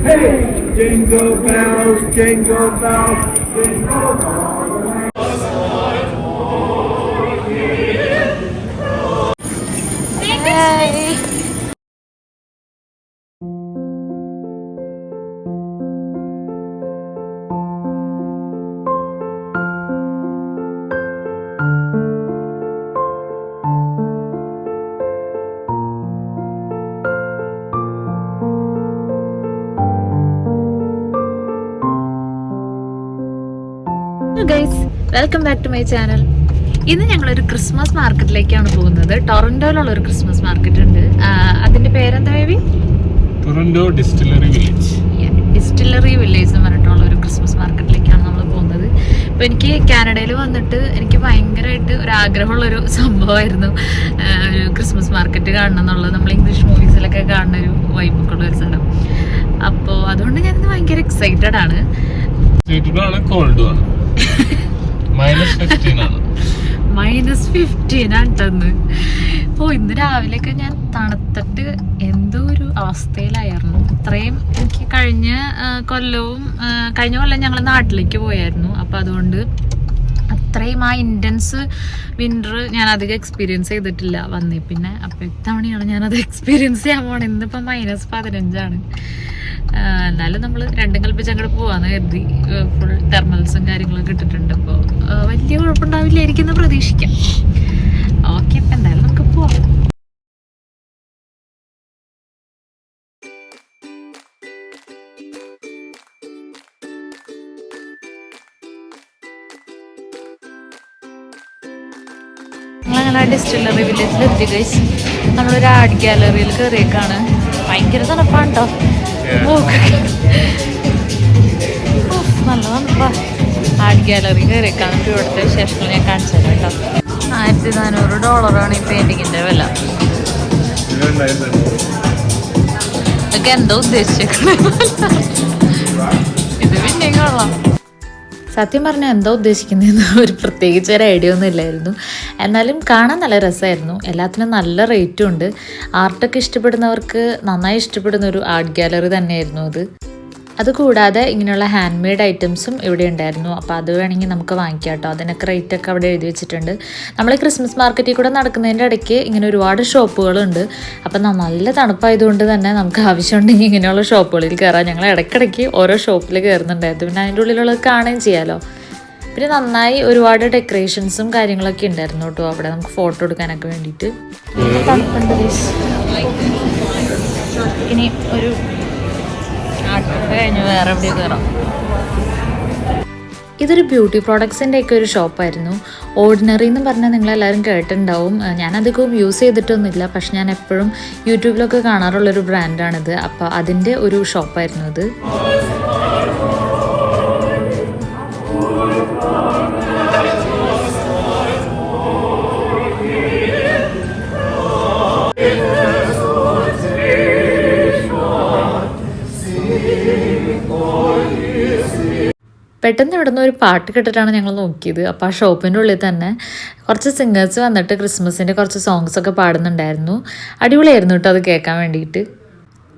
Hey, jingle bells, jingle bells, jingle bells. Guys, welcome back to my channel. ഇന്ന് ഞങ്ങളൊരു Christmas മാർക്കറ്റിലേക്കാണ് പോകുന്നത്. ടൊറന്റോയിലുള്ള ഒരു Christmas market ഉണ്ട്. അതിന്റെ പേരെന്താ baby? Toronto distillery village. Distillery village എന്ന് പറഞ്ഞിട്ടുള്ള ഒരു ക്രിസ്മസ് മാർക്കറ്റിലേക്കാണ് നമ്മൾ പോകുന്നത്. അപ്പോൾ എനിക്ക് കാനഡയിൽ വന്നിട്ട് എനിക്ക് ഭയങ്കരമായിട്ട് ഒരു ആഗ്രഹമുള്ളൊരു സംഭവമായിരുന്നു ഒരു ക്രിസ്മസ് മാർക്കറ്റ് കാണണം എന്നുള്ളത്. നമ്മൾ ഇംഗ്ലീഷ് മൂവീസിലൊക്കെ കാണുന്ന ഒരു വൈബൊക്കെ ഉള്ള ഒരു സ്ഥലം. അപ്പോൾ അതുകൊണ്ട് ഞാനിന്ന് ഭയങ്കര എക്സൈറ്റഡ് ആണ്. കോൾഡും ആണ്. -15 ആണെന്ന്. അപ്പോൾ ഇന്ന് രാവിലെയൊക്കെ ഞാൻ തണുത്തിട്ട് എന്തോ ഒരു അവസ്ഥയിലായിരുന്നു. അത്രയും എനിക്ക് കഴിഞ്ഞ കൊല്ലം ഞങ്ങൾ നാട്ടിലേക്ക് പോയായിരുന്നു. അപ്പോൾ അതുകൊണ്ട് അത്രയും ആ ഇൻറ്റൻസ് വിൻ്റർ ഞാൻ അധികം എക്സ്പീരിയൻസ് ചെയ്തിട്ടില്ല വന്നേ പിന്നെ. അപ്പോൾ ഇത്തവണയാണ് ഞാനത് എക്സ്പീരിയൻസ് ചെയ്യാൻ പോകണം. ഇന്നിപ്പോൾ -15 എന്നാലും നമ്മൾ രണ്ടും കൽപ്പിച്ച് അങ്ങോട്ട് പോവാന്ന് കരുതി. ഫുൾ തെർമൽസും കാര്യങ്ങളൊക്കെ ഇട്ടിട്ടുണ്ട്. അപ്പോൾ വലിയ കുഴപ്പമുണ്ടാവില്ലായിരിക്കും എന്ന് പ്രതീക്ഷിക്കാം. ഓക്കെ, അപ്പം എന്തായാലും നമുക്ക് പോവാം. ഞങ്ങളങ്ങനെ ഡിസ്റ്റിലറി വില്ലേജിൽ എത്തി ഗൈസ്. നമ്മളൊരു ആർട്ട് ഗാലറിയിൽ കയറിയേക്കാണ്. ഭയങ്കര തണുപ്പാണ് കേട്ടോ. നല്ല തണുപ്പാ. ആർട്ട് ഗാലറി കയറിയേക്കാണ്. ഇപ്പോൾ ഇവിടുത്തെ വിശേഷങ്ങൾ ഞാൻ കാണിച്ചു തരാം കേട്ടോ. $1400 ഈ പെയിന്റിങ്ങിന്റെ വില. ഇതൊക്കെ എന്തോ ഉദ്ദേശിച്ചേക്കണേ. ഇത് പിന്നെയും കൊള്ളാം. സത്യം പറഞ്ഞാൽ എന്താ ഉദ്ദേശിക്കുന്നതെന്ന് ഒരു പ്രത്യേകിച്ച് ഒരു ഐഡിയ ഒന്നും ഇല്ലായിരുന്നു. എന്നാലും കാണാൻ നല്ല രസമായിരുന്നു. എല്ലാത്തിനും നല്ല റേറ്റും ഉണ്ട്. ആർട്ടൊക്കെ ഇഷ്ടപ്പെടുന്നവർക്ക് നന്നായി ഇഷ്ടപ്പെടുന്ന ഒരു ആർട്ട് ഗാലറി തന്നെയായിരുന്നു അത്. അതുകൂടാതെ ഇങ്ങനെയുള്ള ഹാൻഡ് മെയ്ഡ് ഐറ്റംസും ഇവിടെ ഉണ്ടായിരുന്നു. അപ്പോൾ അത് വേണമെങ്കിൽ നമുക്ക് വാങ്ങിക്കാം കേട്ടോ. അതിനൊക്കെ റേറ്റൊക്കെ അവിടെ എഴുതി വെച്ചിട്ടുണ്ട്. നമ്മൾ ക്രിസ്മസ് മാർക്കറ്റിൽ കൂടെ നടക്കുന്നതിൻ്റെ ഇടയ്ക്ക് ഇങ്ങനെ ഒരുപാട് ഷോപ്പുകളുണ്ട്. അപ്പം നല്ല തണുപ്പായതുകൊണ്ട് തന്നെ നമുക്ക് ആവശ്യമുണ്ടെങ്കിൽ ഇങ്ങനെയുള്ള ഷോപ്പുകളിൽ കയറാം. ഞങ്ങൾ ഇടയ്ക്കിടയ്ക്ക് ഓരോ ഷോപ്പിൽ കയറുന്നുണ്ടായിരുന്നു. പിന്നെ അതിൻ്റെ ഉള്ളിലുള്ളത് കാണുകയും ചെയ്യാമല്ലോ. പിന്നെ നന്നായി ഒരുപാട് ഡെക്കറേഷൻസും കാര്യങ്ങളൊക്കെ ഉണ്ടായിരുന്നു കേട്ടോ അവിടെ നമുക്ക് ഫോട്ടോ എടുക്കാനൊക്കെ വേണ്ടിയിട്ട്. തണുപ്പുണ്ട്. ഇനി ഒരു കഴിഞ്ഞ് വേറെ എവിടെ കയറാം. ഇതൊരു ബ്യൂട്ടി പ്രോഡക്ട്സിൻ്റെ ഒക്കെ ഒരു ഷോപ്പായിരുന്നു. ഓർഡിനറി എന്ന് പറഞ്ഞാൽ നിങ്ങളെല്ലാവരും കേട്ടിട്ടുണ്ടാവും. ഞാനധികവും യൂസ് ചെയ്തിട്ടൊന്നുമില്ല, പക്ഷെ ഞാൻ എപ്പോഴും യൂട്യൂബിലൊക്കെ കാണാറുള്ളൊരു ബ്രാൻഡാണിത്. അപ്പോൾ അതിൻ്റെ ഒരു ഷോപ്പായിരുന്നു ഇത്. പെട്ടെന്ന് ഇവിടുന്ന് ഒരു പാട്ട് കേട്ടിട്ടാണ് ഞങ്ങൾ നോക്കിയത്. അപ്പോൾ ആ ഷോപ്പിൻ്റെ ഉള്ളിൽ തന്നെ കുറച്ച് സിംഗേഴ്സ് വന്നിട്ട് ക്രിസ്മസിൻ്റെ കുറച്ച് സോങ്സൊക്കെ പാടുന്നുണ്ടായിരുന്നു. അടിപൊളിയായിരുന്നു കേട്ടോ അത് കേൾക്കാൻ വേണ്ടിയിട്ട്.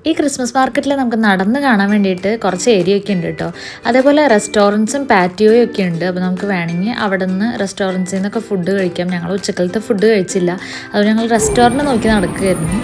ഈ ക്രിസ്മസ് മാർക്കറ്റിൽ നമുക്ക് നടന്ന് കാണാൻ വേണ്ടിയിട്ട് കുറച്ച് ഏരിയ ഒക്കെ ഉണ്ട് കേട്ടോ. അതേപോലെ റെസ്റ്റോറൻറ്റ്സും പാറ്റിയോയും ഒക്കെ ഉണ്ട്. അപ്പോൾ നമുക്ക് വേണമെങ്കിൽ അവിടെ നിന്ന് റെസ്റ്റോറൻറ്റ്സിൽ നിന്നൊക്കെ ഫുഡ് കഴിക്കാം. ഞങ്ങൾ ഉച്ചക്കലത്തെ ഫുഡ് കഴിച്ചില്ല, അതുകൊണ്ട് ഞങ്ങൾ റെസ്റ്റോറൻറ്റ് നോക്കി നടക്കുകയായിരുന്നു.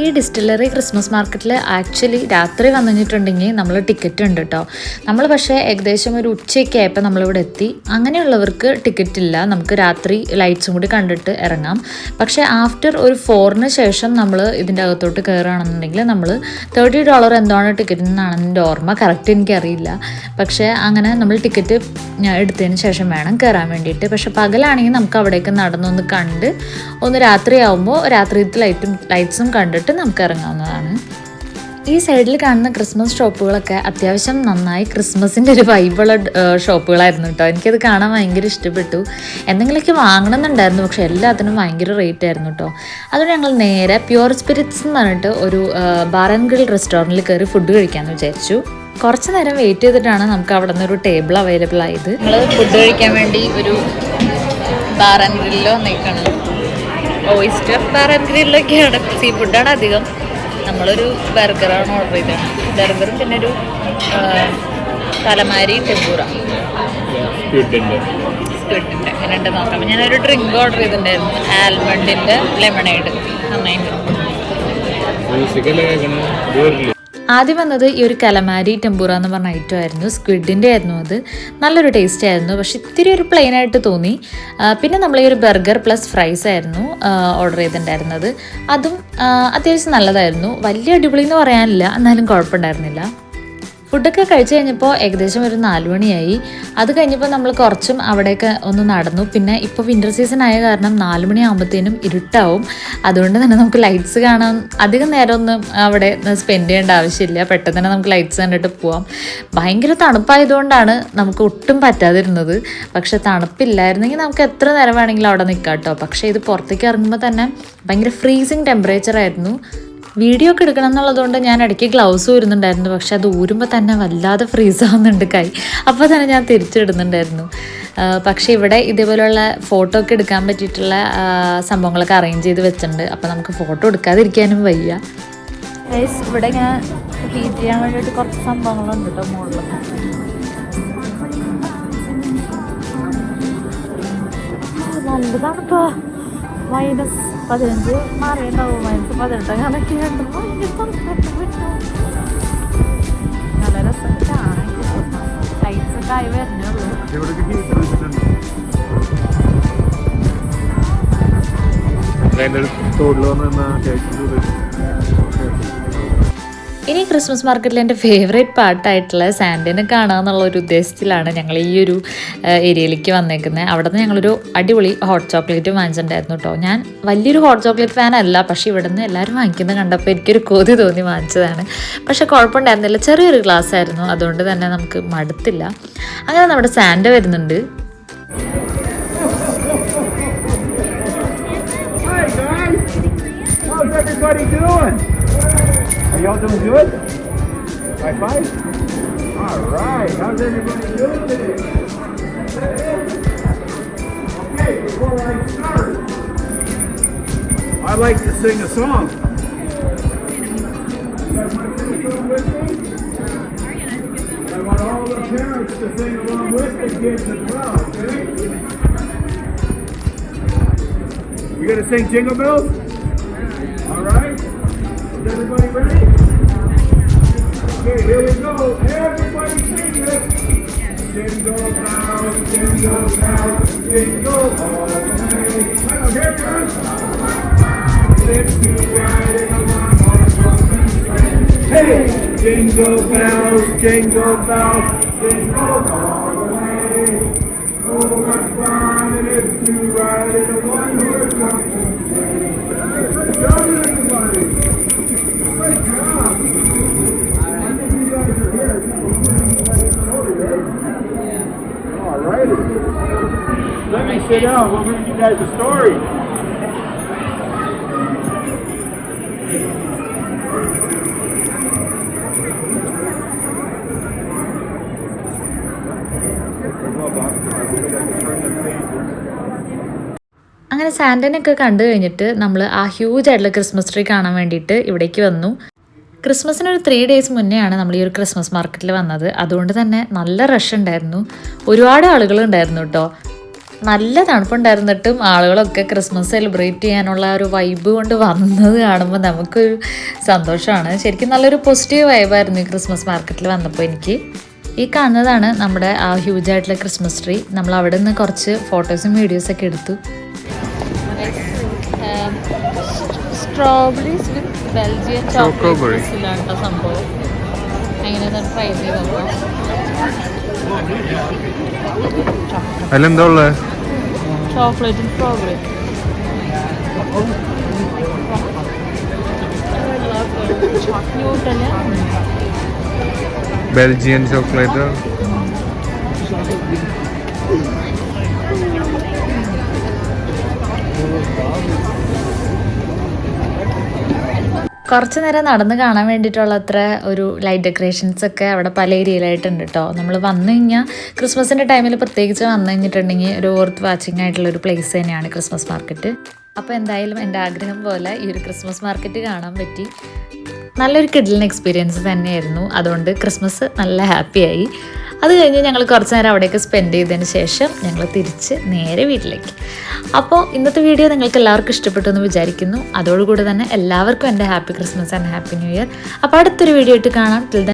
ഈ ഡിസ്റ്റിലറി ക്രിസ്മസ് മാർക്കറ്റിൽ ആക്ച്വലി രാത്രി വന്നു കഴിഞ്ഞിട്ടുണ്ടെങ്കിൽ നമ്മൾ ടിക്കറ്റ് ഉണ്ട് കേട്ടോ. നമ്മൾ പക്ഷേ ഏകദേശം ഒരു ഉച്ചയൊക്കെ ആയപ്പോൾ നമ്മളിവിടെ എത്തി. അങ്ങനെയുള്ളവർക്ക് ടിക്കറ്റ് ഇല്ല, നമുക്ക് രാത്രി ലൈറ്റ്സും കൂടി കണ്ടിട്ട് ഇറങ്ങാം. പക്ഷേ ആഫ്റ്റർ ഒരു 4-ന് ശേഷം നമ്മൾ ഇതിൻ്റെ അകത്തോട്ട് കയറുകയാണെന്നുണ്ടെങ്കിൽ നമ്മൾ $30 എന്താണ് ടിക്കറ്റ് എന്നാണ് എൻ്റെ ഓർമ്മ, കറക്റ്റ് എനിക്കറിയില്ല. പക്ഷേ അങ്ങനെ നമ്മൾ ടിക്കറ്റ് എടുത്തതിന് ശേഷം വേണം കയറാൻ വേണ്ടിയിട്ട്. പക്ഷെ പകലാണെങ്കിൽ നമുക്ക് അവിടേക്ക് നടന്നൊന്ന് കണ്ട് ഒന്ന് രാത്രിയാവുമ്പോൾ രാത്രിയിലത്തെ ലൈറ്റ്സും കണ്ടിട്ട് നമുക്ക് ഇറങ്ങാവുന്നതാണ്. ഈ സൈഡിൽ കാണുന്ന ക്രിസ്മസ് ഷോപ്പുകളൊക്കെ അത്യാവശ്യം നന്നായി ക്രിസ്മസിൻ്റെ ഒരു വൈബുള്ള ഷോപ്പുകളായിരുന്നു കേട്ടോ. എനിക്കത് കാണാൻ ഭയങ്കര ഇഷ്ടപ്പെട്ടു. എന്തെങ്കിലുമൊക്കെ വാങ്ങണമെന്നുണ്ടായിരുന്നു, പക്ഷെ എല്ലാത്തിനും ഭയങ്കര റേറ്റ് ആയിരുന്നു കേട്ടോ. അതുകൊണ്ട് ഞങ്ങൾ നേരെ പ്യുവർ സ്പിരിറ്റ്സ് എന്ന് പറഞ്ഞിട്ട് ഒരു ബാർ ആൻഡ് ഗ്രിൽ റെസ്റ്റോറൻറ്റിൽ കയറി ഫുഡ് കഴിക്കാമെന്ന് വിചാരിച്ചു. കുറച്ച് നേരം വെയിറ്റ് ചെയ്തിട്ടാണ് നമുക്ക് അവിടെ നിന്ന് ഒരു ടേബിൾ അവൈലബിൾ ആയത്. നമ്മൾ ഫുഡ് കഴിക്കാൻ വേണ്ടി ഒരു ബാർ ആൻഡ് ഗ്രില്ലോ വന്നേക്കാണ്. ഓയിസ്റ്റർ ബാർ ആൻഡ് ഗ്രില്ലൊക്കെയാണ്, സീ ഫുഡാണ് അധികം. നമ്മളൊരു ബർഗറാണ് ഓർഡർ ചെയ്തത്. ബർഗറും പിന്നെ ഒരു തലമാരി ടെമ്പൂറ സ്ക്വിഡിൻ്റെ അങ്ങനെ ഉണ്ട് നോക്കാം. അപ്പോൾ ഞാനൊരു ഡ്രിങ്ക് ഓർഡർ ചെയ്തിട്ടുണ്ടായിരുന്നു, ആൽമണ്ടിൻ്റെ ലെമണേഡ്. നന്നായിട്ട് ആദ്യം വന്നത് ഈ ഒരു കലമാരി ടെമ്പൂറ എന്ന് പറഞ്ഞ ഐറ്റം ആയിരുന്നു. സ്ക്വിഡിൻ്റെ ആയിരുന്നു അത്. നല്ലൊരു ടേസ്റ്റ് ആയിരുന്നു, പക്ഷെ ഇത്തിരി ഒരു പ്ലെയിൻ ആയിട്ട് തോന്നി. പിന്നെ നമ്മൾ ഈ ഒരു ബർഗർ പ്ലസ് ഫ്രൈസ് ആയിരുന്നു ഓർഡർ ചെയ്തിട്ടുണ്ടായിരുന്നത്. അതും അത്യാവശ്യം നല്ലതായിരുന്നു. വലിയ അടിപൊളി എന്ന് പറയാനില്ല, എന്നാലും കുഴപ്പമുണ്ടായിരുന്നില്ല. ഫുഡൊക്കെ കഴിച്ച് കഴിഞ്ഞപ്പോൾ ഏകദേശം ഒരു 4 മണിയായി. അത് കഴിഞ്ഞപ്പോൾ നമ്മൾ കുറച്ചും അവിടെയൊക്കെ ഒന്ന് നടന്നു. പിന്നെ ഇപ്പോൾ വിൻ്റർ സീസൺ ആയ കാരണം 4 മണിയാകുമ്പോഴത്തേനും ഇരുട്ടാവും. അതുകൊണ്ട് തന്നെ നമുക്ക് ലൈറ്റ്സ് കാണാൻ അധികം നേരമൊന്നും അവിടെ സ്പെൻഡ് ചെയ്യേണ്ട ആവശ്യമില്ല. പെട്ടെന്ന് തന്നെ നമുക്ക് ലൈറ്റ്സ് കണ്ടിട്ട് പോവാം. ഭയങ്കര തണുപ്പായതുകൊണ്ടാണ് നമുക്ക് ഒട്ടും പറ്റാതിരുന്നത്. പക്ഷെ തണുപ്പില്ലായിരുന്നെങ്കിൽ നമുക്ക് എത്ര നേരം വേണമെങ്കിലും അവിടെ നിൽക്കാം കേട്ടോ. പക്ഷേ ഇത് പുറത്തേക്ക് ഇറങ്ങുമ്പോൾ തന്നെ ഭയങ്കര ഫ്രീസിങ് ടെമ്പറേച്ചർ ആയിരുന്നു. വീഡിയോ ഒക്കെ എടുക്കണം എന്നുള്ളതുകൊണ്ട് ഞാൻ ഇടയ്ക്ക് ഗ്ലൗസ് ഊരുന്നുണ്ടായിരുന്നു. പക്ഷെ അത് ഊരുമ്പോൾ തന്നെ വല്ലാതെ ഫ്രീസ് ആവുന്നുണ്ട് കൈ. അപ്പോൾ തന്നെ ഞാൻ തിരിച്ചിടുന്നുണ്ടായിരുന്നു. പക്ഷേ ഇവിടെ ഇതേപോലെയുള്ള ഫോട്ടോ ഒക്കെ എടുക്കാൻ പറ്റിയിട്ടുള്ള സംഭവങ്ങളൊക്കെ അറേഞ്ച് ചെയ്ത് വെച്ചിട്ടുണ്ട്. അപ്പോൾ നമുക്ക് ഫോട്ടോ എടുക്കാതിരിക്കാനും വയ്യ. ഇവിടെ ഇങ്ങനെ ഹീറ്റ് ചെയ്യാൻ വേണ്ടിയിട്ട് കുറച്ച് സംഭവങ്ങളുണ്ട് കേട്ടോ മുകളിലൊക്കെ. നല്ലതാണിപ്പോൾ. -15 മാറിയുണ്ടാവും, -18 അങ്ങനെയൊക്കെ ഉണ്ട്. നല്ല രസമാണ്. ലൈറ്റ്സ് ഒക്കെ ആയി വരുന്നേ ഉള്ളൂ. ഇനി ക്രിസ്മസ് മാർക്കറ്റിൽ എൻ്റെ ഫേവറേറ്റ് പാർട്ടായിട്ടുള്ള സാൻഡേനെ കാണാമെന്നുള്ള ഒരു ഉദ്ദേശത്തിലാണ് ഞങ്ങൾ ഈ ഒരു ഏരിയയിലേക്ക് വന്നേക്കുന്നത്. അവിടെ നിന്ന് ഞങ്ങളൊരു അടിപൊളി ഹോട്ട് ചോക്ലേറ്റ് വാങ്ങിച്ചിട്ടുണ്ടായിരുന്നു കേട്ടോ. ഞാൻ വലിയൊരു ഹോട്ട് ചോക്ലേറ്റ് ഫാൻ അല്ല, പക്ഷേ ഇവിടെ നിന്ന് എല്ലാവരും വാങ്ങിക്കുന്നത് കണ്ടപ്പോൾ എനിക്കൊരു കൊതി തോന്നി വാങ്ങിച്ചതാണ്. പക്ഷേ കുഴപ്പമുണ്ടായിരുന്നില്ല, ചെറിയൊരു ഗ്ലാസ് ആയിരുന്നു, അതുകൊണ്ട് തന്നെ നമുക്ക് മടുത്തില്ല. അങ്ങനെ നമ്മുടെ സാൻഡ വരുന്നുണ്ട്. Are y'all doing good? High five? All right. How's everybody doing today? Okay, before I start, I like to sing a song. You guys want to sing a song with me? I want all the parents to sing along with the kids as well, okay? You gonna sing Jingle Bells? All right. Is everybody ready? Okay, here we go. Everybody sing it. Jingle bells, jingle bells, jingle all the way. Come on, here it goes. If you ride in a one-horse open sleigh. Hey, jingle bells, jingle all the way. Oh, what fun it is to ride in a one-horse open sleigh. Good job, everybody. Great job! I think you guys are here. All right. Let me sit down. We'll read you guys a story. അങ്ങനെ സാൻഡനൊക്കെ കണ്ടു കഴിഞ്ഞിട്ട് നമ്മൾ ആ huge ആയിട്ടുള്ള Christmas tree കാണാൻ വേണ്ടിയിട്ട് ഇവിടേക്ക് വന്നു. ക്രിസ്മസിനൊരു 3 days മുന്നെയാണ് നമ്മൾ ഈ ഒരു ക്രിസ്മസ് മാർക്കറ്റിൽ വന്നത്. അതുകൊണ്ട് തന്നെ നല്ല റഷ് ഉണ്ടായിരുന്നു, ഒരുപാട് ആളുകൾ ഉണ്ടായിരുന്നു കേട്ടോ. നല്ല തണുപ്പുണ്ടായിരുന്നിട്ടും ആളുകളൊക്കെ ക്രിസ്മസ് സെലിബ്രേറ്റ് ചെയ്യാനുള്ള ഒരു വൈബ് കൊണ്ട് വന്നത് കാണുമ്പോൾ നമുക്കൊരു സന്തോഷമാണ്. ശരിക്കും നല്ലൊരു പോസിറ്റീവ് വൈബായിരുന്നു ഈ ക്രിസ്മസ് മാർക്കറ്റിൽ വന്നപ്പോൾ എനിക്ക്. ഈ കാണുന്നതാണ് നമ്മുടെ ആ ഹ്യൂജ് ആയിട്ടുള്ള ക്രിസ്മസ് ട്രീ. നമ്മൾ അവിടെ നിന്ന് കുറച്ച് ഫോട്ടോസും വീഡിയോസൊക്കെ എടുത്തു. സ്ട്രോബെറീസ് വിത്ത് ബെൽജിയൻ ചോക്ലേറ്റ് സംഭവം എങ്ങനെ ട്രൈ ചെയ്ത് നോക്കാം. അതിലെന്താ ഉള്ളത്? ചോക്ലേറ്റും സ്ട്രോബെറി. ന്യൂട്ടല് Belgian chocolate. കുറച്ച് നേരം നടന്ന് കാണാൻ വേണ്ടിയിട്ടുള്ള അത്ര ഒരു ലൈറ്റ് ഡെക്കറേഷൻസ് ഒക്കെ അവിടെ പല ഏരിയയിലായിട്ടുണ്ട് കേട്ടോ. നമ്മൾ വന്നു കഴിഞ്ഞാൽ ക്രിസ്മസിൻ്റെ ടൈമിൽ പ്രത്യേകിച്ച് വന്നു കഴിഞ്ഞിട്ടുണ്ടെങ്കിൽ ഒരു വർത്ത് വാച്ചിങ് ആയിട്ടുള്ള ഒരു പ്ലേസ് തന്നെയാണ് ക്രിസ്മസ് മാർക്കറ്റ്. അപ്പോൾ എന്തായാലും എൻ്റെ ആഗ്രഹം പോലെ ഈ ഒരു ക്രിസ്മസ് മാർക്കറ്റ് കാണാൻ പറ്റി. നല്ലൊരു കിഡിലിൻ എക്സ്പീരിയൻസ് തന്നെയായിരുന്നു. അതുകൊണ്ട് ക്രിസ്മസ് നല്ല ഹാപ്പിയായി. അത് കഴിഞ്ഞ് ഞങ്ങൾ കുറച്ച് നേരം അവിടെയൊക്കെ സ്പെൻഡ് ചെയ്തതിന് ശേഷം ഞങ്ങൾ തിരിച്ച് നേരെ വീട്ടിലേക്ക്. അപ്പോൾ ഇന്നത്തെ വീഡിയോ നിങ്ങൾക്ക് എല്ലാവർക്കും ഇഷ്ടപ്പെട്ടു എന്ന് വിചാരിക്കുന്നു. അതോടുകൂടി തന്നെ എല്ലാവർക്കും എൻ്റെ happy Christmas and happy new year. അപ്പോൾ അടുത്തൊരു വീഡിയോ ആയിട്ട് കാണാം.